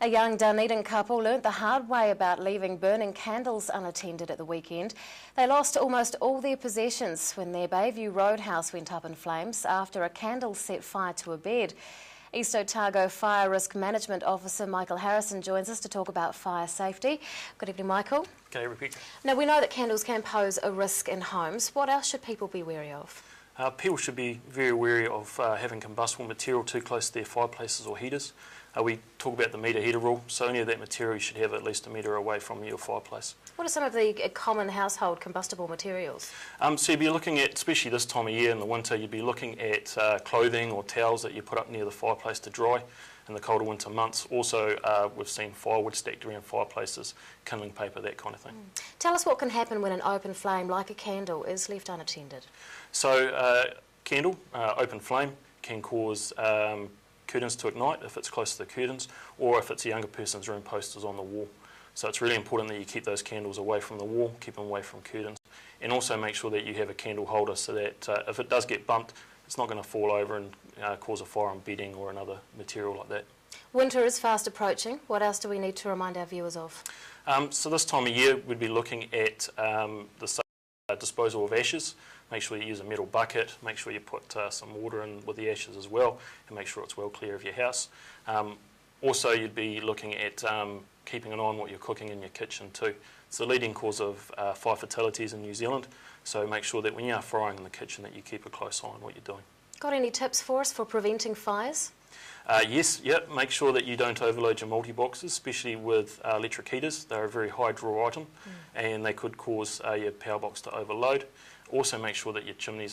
A young Dunedin couple learnt the hard way about leaving burning candles unattended at the weekend. They lost almost all their possessions when their Bayview Roadhouse went up in flames after a candle set fire to a bed. East Otago Fire Risk Management Officer Michael Harrison joins us to talk about fire safety. Good evening, Michael. Okay, Rebecca. Now, we know that candles can pose a risk in homes. What else should people be wary of? People should be very wary of having combustible material too close to their fireplaces or heaters. We talk about the metre heater rule, so any of that material you should have at least a metre away from your fireplace. What are some of the common household combustible materials? So you'd be looking at, especially this time of year in the winter, you'd be looking at clothing or towels that you put up near the fireplace to dry in the colder winter months. Also, we've seen firewood stacked around fireplaces, kindling paper, that kind of thing. Tell us what can happen when an open flame, like a candle, is left unattended. So, candle, open flame, can cause curtains to ignite if it's close to the curtains, or if it's a younger person's room posters on the wall. So it's really important that you keep those candles away from the wall, keep them away from curtains, and also make sure that you have a candle holder so that if it does get bumped, it's not going to fall over and cause a fire on bedding or another material like that. Winter is fast approaching. What else do we need to remind our viewers of? So this time of year we'd be looking at the disposal of ashes. Make sure you use a metal bucket, make sure you put some water in with the ashes as well, and make sure it's well clear of your house. Also, you'd be looking at keeping an eye on what you're cooking in your kitchen too. It's the leading cause of fire fatalities in New Zealand, so make sure that when you are frying in the kitchen that you keep a close eye on what you're doing. Got any tips for us for preventing fires? Yes, make sure that you don't overload your multi-boxes, especially with electric heaters. They're a very high draw item and they could cause your power box to overload. Also make sure that your chimneys